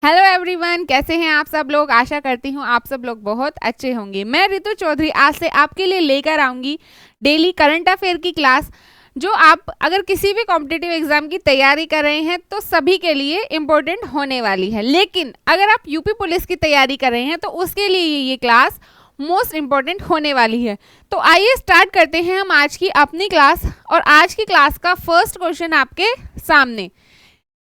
Hello everyone, कैसे हैं आप सब लोग। आशा करती हूँ आप सब लोग बहुत अच्छे होंगे। मैं रितु चौधरी आज से आपके लिए लेकर आऊँगी डेली करंट अफेयर की क्लास, जो आप अगर किसी भी कॉम्पिटिटिव एग्जाम की तैयारी कर रहे हैं तो सभी के लिए इम्पोर्टेंट होने वाली है। लेकिन अगर आप यूपी पुलिस की तैयारी कर रहे हैं तो उसके लिए ये क्लास मोस्ट इम्पॉर्टेंट होने वाली है। तो आइए स्टार्ट करते हैं हम आज की अपनी क्लास। और आज की क्लास का फर्स्ट क्वेश्चन आपके सामने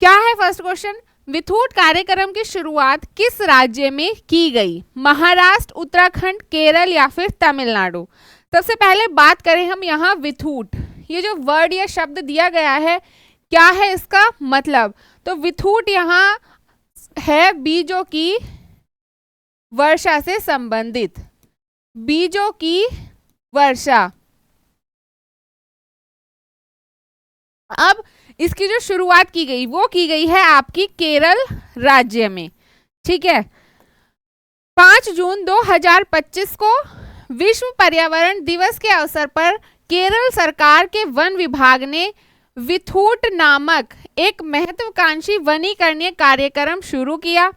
क्या है। फर्स्ट क्वेश्चन, विथूट कार्यक्रम की शुरुआत किस राज्य में की गई? महाराष्ट्र, उत्तराखंड, केरल या फिर तमिलनाडु? सबसे पहले बात करें हम यहाँ विथूट, ये जो वर्ड या शब्द दिया गया है क्या है इसका मतलब? तो विथूट यहाँ है बीजों की वर्षा से संबंधित, बीजों की वर्षा। अब इसकी जो शुरुआत की गई वो की गई है आपकी केरल राज्य में, ठीक है। 5 जून 2025 को विश्व पर्यावरण दिवस के अवसर पर केरल सरकार के वन विभाग ने विथूट नामक एक महत्वाकांक्षी वनीकरणीय कार्यक्रम शुरू किया।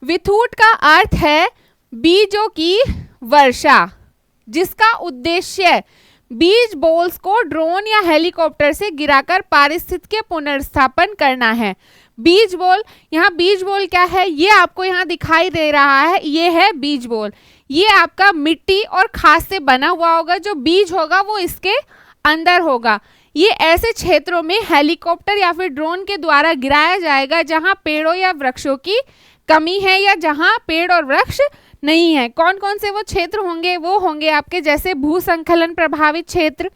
विथूट का अर्थ है बीजों की वर्षा, जिसका उद्देश्य बीज बॉल्स को ड्रोन या हेलीकॉप्टर से गिराकर पारिस्थितिकी पुनर्स्थापन करना है। बीज बॉल, यहाँ बीज बॉल क्या है ये आपको यहाँ दिखाई दे रहा है, ये है बीज बॉल। ये आपका मिट्टी और खाद से बना हुआ होगा, जो बीज होगा वो इसके अंदर होगा। ये ऐसे क्षेत्रों में हेलीकॉप्टर या फिर ड्रोन के द्वारा गिराया जाएगा जहाँ पेड़ों या वृक्षों की कमी है या जहाँ पेड़ और वृक्ष नहीं है। कौन कौन से वो क्षेत्र होंगे? वो होंगे आपके जैसे भूसंखलन प्रभावित क्षेत्र,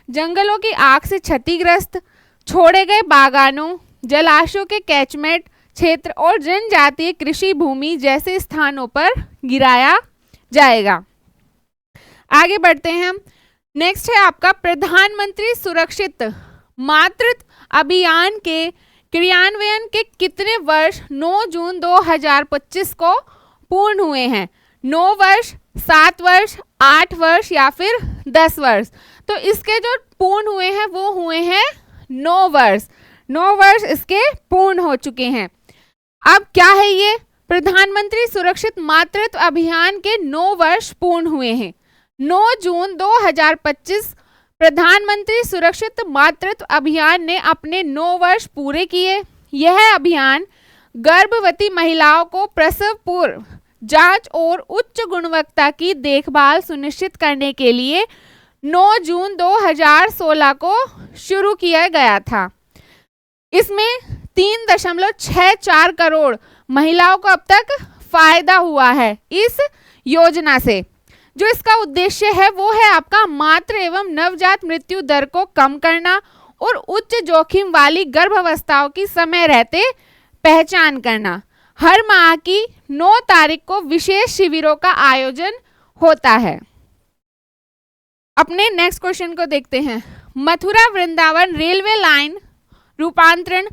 जंगलों की आग से क्षतिग्रस्त, छोड़े गए बागानों, जलाशयों के कैचमेंट क्षेत्र और जनजातीय कृषि भूमि जैसे स्थानों पर गिराया जाएगा। आगे बढ़ते हैं हम। नेक्स्ट है आपका प्रधानमंत्री सुरक्षित मातृत्व अभियान के क्रियान्वयन के कितने वर्ष 9 जून 2025 को पूर्ण हुए हैं? 9 वर्ष, 7 वर्ष, 8 वर्ष या फिर 10 वर्ष? तो इसके जो पूर्ण हुए हैं वो हुए हैं 9 वर्ष। 9 वर्ष इसके पूर्ण हो चुके हैं। अब क्या है ये? प्रधानमंत्री सुरक्षित मातृत्व अभियान के 9 वर्ष पूर्ण हुए हैं। 9 जून 2025 प्रधानमंत्री सुरक्षित मातृत्व अभियान ने अपने 9 वर्ष पूरे किए। यह अभियान गर्भवती महिलाओं को प्रसव पूर्व जांच और उच्च गुणवत्ता की देखभाल सुनिश्चित करने के लिए 9 जून 2016 को शुरू किया गया था। इसमें 3.64 करोड़ महिलाओं को अब तक फायदा हुआ है इस योजना से। जो इसका उद्देश्य है वो है आपका मातृ एवं नवजात मृत्यु दर को कम करना और उच्च जोखिम वाली गर्भावस्थाओं की समय रहते पहचान करना। हर माह की 9 तारीख को विशेष शिविरों का आयोजन होता है। अपने नेक्स्ट क्वेश्चन को देखते हैं। मथुरा वृंदावन रेलवे लाइन रूपांतरण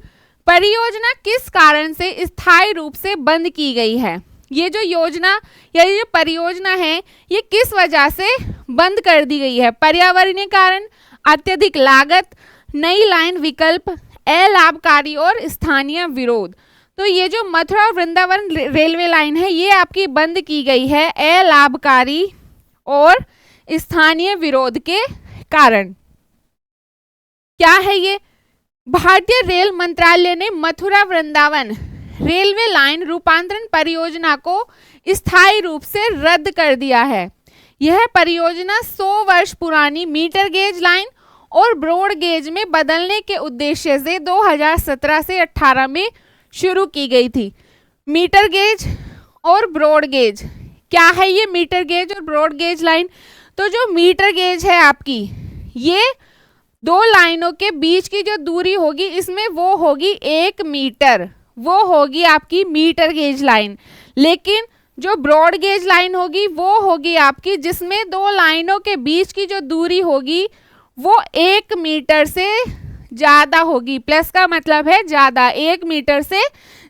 परियोजना किस कारण से स्थायी रूप से बंद की गई है? ये जो योजना या ये जो परियोजना है ये किस वजह से बंद कर दी गई है? पर्यावरणीय कारण, अत्यधिक लागत, नई लाइन विकल्प, अलाभकारी और स्थानीय विरोध। तो ये जो मथुरा वृंदावन रेलवे लाइन है ये आपकी बंद की गई है अलाभकारी और स्थानीय विरोध के कारण। क्या है ये? भारतीय रेल मंत्रालय ने मथुरा वृंदावन रेलवे लाइन रूपांतरण परियोजना को स्थायी रूप से रद्द कर दिया है। यह परियोजना 100 वर्ष पुरानी मीटर गेज लाइन और ब्रॉड गेज में बदलने के उद्देश्य से 2017 से 18 में शुरू की गई थी। मीटर गेज और ब्रॉड गेज, क्या है ये मीटर गेज और ब्रॉड गेज लाइन? तो जो मीटर गेज है आपकी, ये 2 लाइनों के बीच की जो दूरी होगी इसमें वो होगी 1 मीटर, वो होगी आपकी मीटर गेज लाइन। लेकिन जो ब्रॉड गेज लाइन होगी वो होगी आपकी जिसमें 2 लाइनों के बीच की जो दूरी होगी वो 1 मीटर से ज़्यादा होगी। प्लस का मतलब है ज़्यादा, 1 मीटर से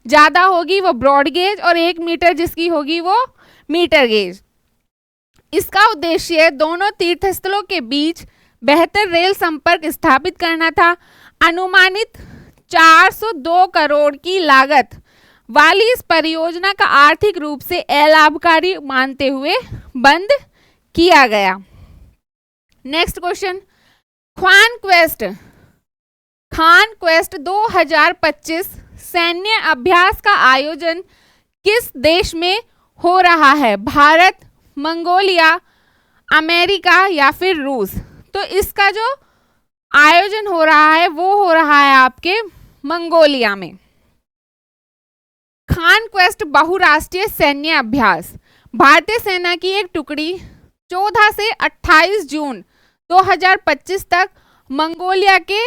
ज़्यादा होगी वो ब्रॉड गेज और 1 मीटर जिसकी होगी वो मीटर गेज। इसका उद्देश्य दोनों तीर्थस्थलों के बीच बेहतर रेल संपर्क स्थापित करना था। अनुमानित 402 करोड़ की लागत वाली इस परियोजना का आर्थिक रूप से अलाभकारी मानते हुए बंद किया गया। नेक्स्ट क्वेश्चन, खान क्वेस्ट 2025 सैन्य अभ्यास का आयोजन किस देश में हो रहा है? भारत, मंगोलिया, अमेरिका या फिर रूस? तो इसका जो आयोजन हो रहा है वो हो रहा है आपके मंगोलिया में। खान क्वेस्ट बहुराष्ट्रीय सैन्य अभ्यास भारतीय सेना की एक टुकड़ी 14 से 28 जून 2025 तक मंगोलिया के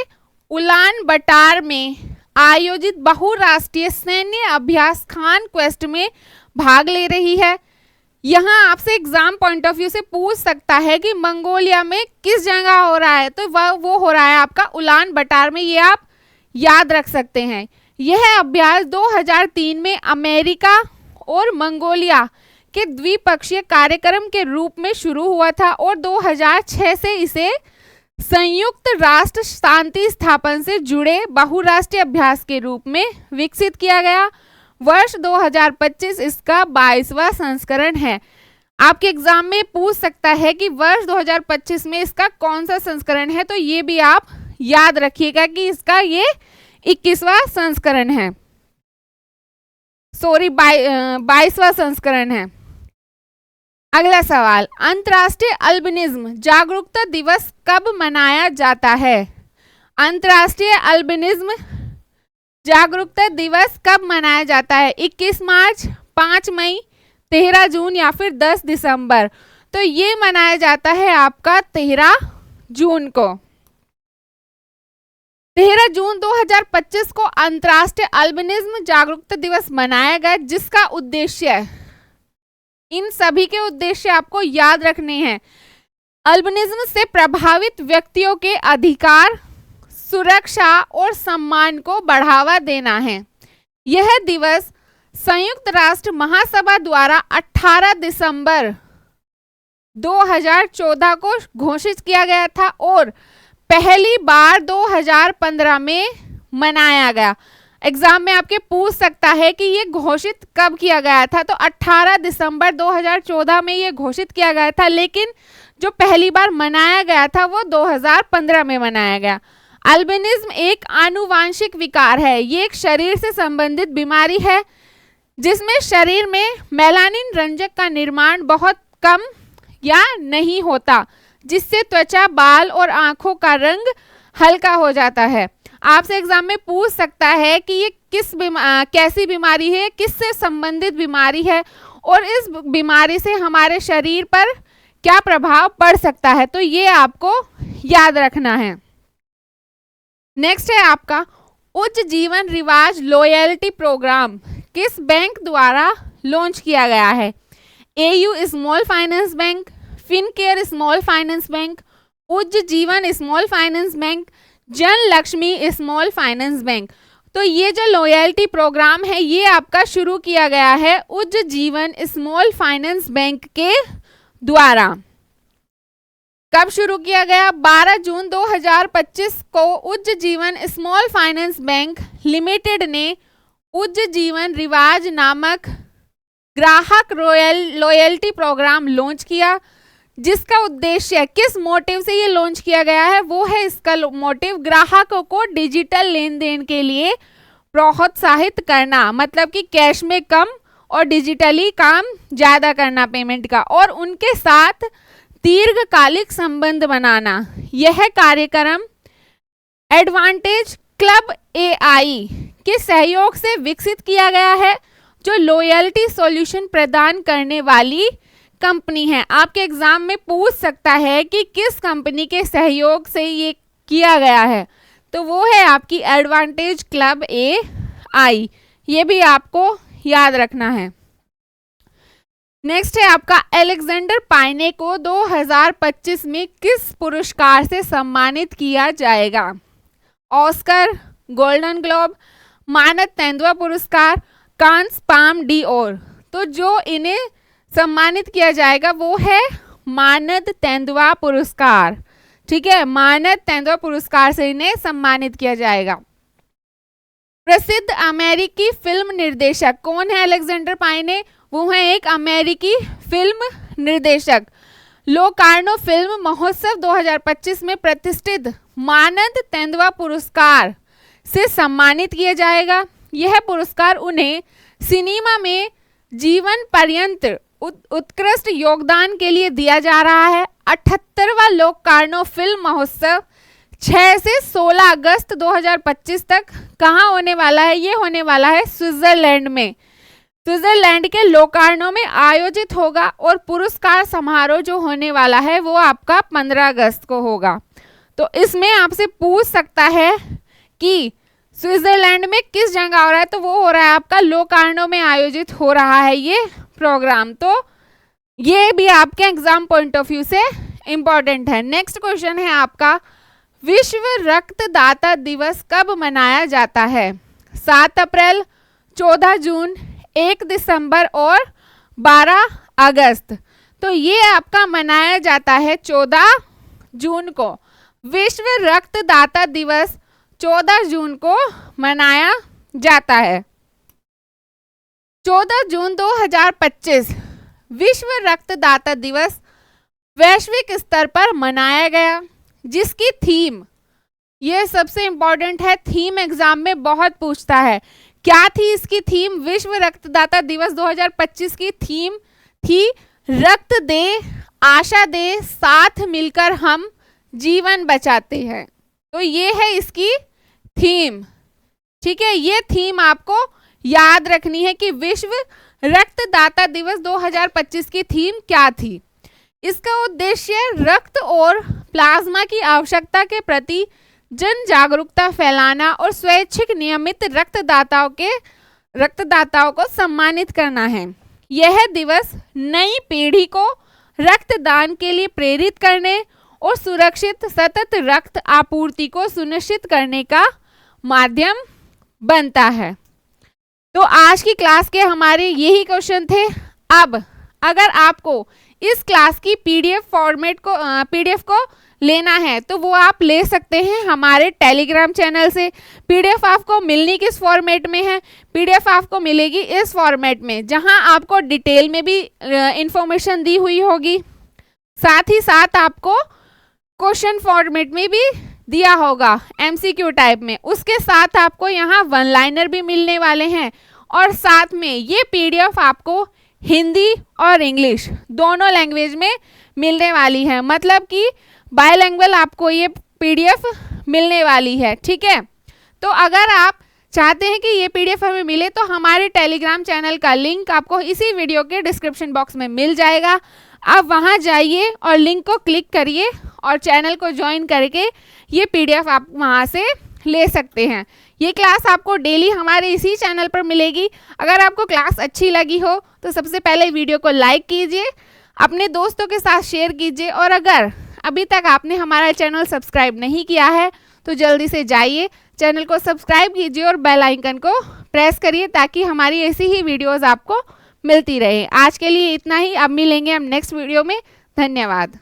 उलान बटार में आयोजित बहुराष्ट्रीय सैन्य अभ्यास खान क्वेस्ट में भाग ले रही है। यहाँ आपसे एग्जाम पॉइंट ऑफ व्यू से पूछ सकता है कि मंगोलिया में किस जगह हो रहा है, तो वो हो रहा है आपका उलान बटार में। ये आप याद रख सकते हैं। यह अभ्यास 2003 में अमेरिका और मंगोलिया के द्विपक्षीय कार्यक्रम के रूप में शुरू हुआ था और 2006 से इसे संयुक्त राष्ट्र शांति स्थापन से जुड़े बहुराष्ट्रीय अभ्यास के रूप में विकसित किया गया। वर्ष 2025 इसका 22वां संस्करण है। आपके एग्जाम में पूछ सकता है कि वर्ष 2025 में इसका कौन सा संस्करण है, तो ये भी आप याद रखिएगा कि इसका ये 21वां संस्करण है, सॉरी 22वां संस्करण है। अगला सवाल, अंतर्राष्ट्रीय अल्बिनिज्म जागरूकता दिवस कब मनाया जाता है? अंतर्राष्ट्रीय अल्बिनिज्म जागरूकता दिवस कब मनाया जाता है? 21 मार्च, 5 मई, 13 जून या फिर 10 दिसंबर? तो ये मनाया जाता है आपका 13 जून को। 13 जून 2025 को अंतर्राष्ट्रीय अल्बिनिज्म जागरूकता दिवस मनाया गया, जिसका उद्देश्य, इन सभी के उद्देश्य आपको याद रखने हैं। अल्बिनिज्म से प्रभावित व्यक्तियों के अधिकार, सुरक्षा और सम्मान को बढ़ावा देना है। यह दिवस संयुक्त राष्ट्र महासभा द्वारा 18 दिसंबर 2014 को घोषित किया गया था और पहली बार 2015 में मनाया गया। एग्जाम में आपके पूछ सकता है कि ये घोषित कब किया गया था, तो 18 दिसंबर 2014 में ये घोषित किया गया था, लेकिन जो पहली बार मनाया गया था वो 2015 में मनाया गया। अल्बिनिज्म एक आनुवांशिक विकार है। ये एक शरीर से संबंधित बीमारी है जिसमें शरीर में मेलानिन रंजक का निर्माण बहुत कम या नहीं होता, जिससे त्वचा, बाल और आंखों का रंग हल्का हो जाता है। आपसे एग्जाम में पूछ सकता है कि ये कैसी बीमारी है, किससे संबंधित बीमारी है और इस बीमारी से हमारे शरीर पर क्या प्रभाव पड़ सकता है, तो ये आपको याद रखना है। नेक्स्ट है आपका उच्च जीवन रिवाज लॉयल्टी प्रोग्राम किस बैंक द्वारा लॉन्च किया गया है? AU small finance bank, Fincare small finance bank, उच्च जीवन स्मॉल फाइनेंस बैंक, जन लक्ष्मी स्मॉल फाइनेंस बैंक। तो ये जो लॉयल्टी प्रोग्राम है ये आपका शुरू किया गया है उच्च जीवन स्मॉल फाइनेंस बैंक के द्वारा। कब शुरू किया गया? 12 जून 2025 को उच्च जीवन स्मॉल फाइनेंस बैंक लिमिटेड ने उच्च जीवन रिवाज नामक ग्राहक लॉयल्टी प्रोग्राम लॉन्च किया, जिसका उद्देश्य, किस मोटिव से ये लॉन्च किया गया है, वो है इसका मोटिव ग्राहकों को डिजिटल लेन देन के लिए प्रोत्साहित करना, मतलब कि कैश में कम और डिजिटली काम ज़्यादा करना पेमेंट का, और उनके साथ दीर्घकालिक संबंध बनाना। यह कार्यक्रम एडवांटेज क्लब एआई के सहयोग से विकसित किया गया है, जो लॉयल्टी सॉल्यूशन प्रदान करने वाली कंपनी है। आपके एग्जाम में पूछ सकता है कि किस कंपनी के सहयोग से ये किया गया है, तो वो है आपकी एडवांटेज क्लब एआई। ये भी आपको याद रखना है। नेक्स्ट है आपका अलेक्जेंडर पाइने को 2025 में किस पुरस्कार से सम्मानित किया जाएगा? ऑस्कर, गोल्डन ग्लोब, मानद तेंदुआ पुरस्कार, कांस पाम डी और। तो जो इन्हें सम्मानित किया जाएगा वो है मानद तेंदुआ पुरस्कार। ठीक है, मानद तेंदुआ पुरस्कार से इन्हें सम्मानित किया जाएगा। प्रसिद्ध अमेरिकी फिल्म निर्देशक कौन है? अलेक्जेंडर पाइने, वो है एक अमेरिकी फिल्म निर्देशक। लोकार्नो फिल्म महोत्सव 2025 में प्रतिष्ठित मानद तेंदुआ पुरस्कार से सम्मानित किया जाएगा। यह पुरस्कार उन्हें सिनेमा में जीवन पर्यंत उत्कृष्ट योगदान के लिए दिया जा रहा है। 78वां लोकार्नो फिल्म महोत्सव 6 से 16 अगस्त 2025 तक कहाँ होने वाला है? ये होने वाला है स्विट्जरलैंड में। स्विट्जरलैंड के लोकार्नो में आयोजित होगा और पुरस्कार समारोह जो होने वाला है वो आपका 15 अगस्त को होगा। तो इसमें आपसे पूछ सकता है कि स्विट्जरलैंड में किस जगह हो रहा है, तो वो हो रहा है आपका लोकार्नो में आयोजित हो रहा है ये प्रोग्राम। तो ये भी आपके एग्जाम पॉइंट ऑफ व्यू से इम्पॉर्टेंट है। नेक्स्ट क्वेश्चन है आपका, विश्व रक्तदाता दिवस कब मनाया जाता है? 7 अप्रैल, 14 जून, 1 दिसंबर और 12 अगस्त। तो ये आपका मनाया जाता है 14 जून को। विश्व रक्तदाता दिवस 14 जून को मनाया जाता है। 14 जून 2025 विश्व रक्तदाता दिवस वैश्विक स्तर पर मनाया गया, जिसकी थीम, ये सबसे इंपॉर्टेंट है, थीम एग्जाम में बहुत पूछता है। क्या थी इसकी थीम? विश्व रक्तदाता दिवस 2025 की थीम थी रक्त दे, आशा दे, साथ मिलकर हम जीवन बचाते हैं। तो ये है इसकी थीम। ठीक है, ये थीम आपको याद रखनी है कि विश्व रक्तदाता दिवस 2025 की थीम क्या थी। इसका उद्देश्य रक्त और प्लाज्मा की आवश्यकता के प्रति जन जागरूकता फैलाना और स्वैच्छिक नियमित रक्तदाताओं को सम्मानित करना है। यह दिवस नई पीढ़ी को रक्तदान के लिए प्रेरित करने और सुरक्षित सतत रक्त आपूर्ति को सुनिश्चित करने का माध्यम बनता है। तो आज की क्लास के हमारे यही क्वेश्चन थे। अब अगर आपको इस क्लास की पीडीएफ को लेना है तो वो आप ले सकते हैं हमारे टेलीग्राम चैनल से। पीडीएफ आपको मिलनी किस फॉर्मेट में है? पीडीएफ आपको मिलेगी इस फॉर्मेट में, जहां आपको डिटेल में भी इंफॉर्मेशन दी हुई होगी, साथ ही साथ आपको क्वेश्चन फॉर्मेट में भी दिया होगा एमसीक्यू टाइप में। उसके साथ आपको यहाँ वन लाइनर भी मिलने वाले हैं और साथ में ये पीडीएफ आपको हिंदी और इंग्लिश दोनों लैंग्वेज में मिलने वाली है। मतलब कि बायलैंग्वेज आपको ये पीडीएफ मिलने वाली है। ठीक है, तो अगर आप चाहते हैं कि ये पीडीएफ हमें मिले तो हमारे टेलीग्राम चैनल का लिंक आपको इसी वीडियो के डिस्क्रिप्शन बॉक्स में मिल जाएगा। आप वहां जाइए और लिंक को क्लिक करिए और चैनल को ज्वाइन करके ये पीडीएफ आप वहां से ले सकते हैं। ये क्लास आपको डेली हमारे इसी चैनल पर मिलेगी। अगर आपको क्लास अच्छी लगी हो तो सबसे पहले वीडियो को लाइक कीजिए, अपने दोस्तों के साथ शेयर कीजिए और अगर अभी तक आपने हमारा चैनल सब्सक्राइब नहीं किया है तो जल्दी से जाइए, चैनल को सब्सक्राइब कीजिए और बेल आइकन को प्रेस करिए ताकि हमारी ऐसी ही वीडियोज़ आपको मिलती रहे। आज के लिए इतना ही, अब मिलेंगे हम नेक्स्ट वीडियो में। धन्यवाद।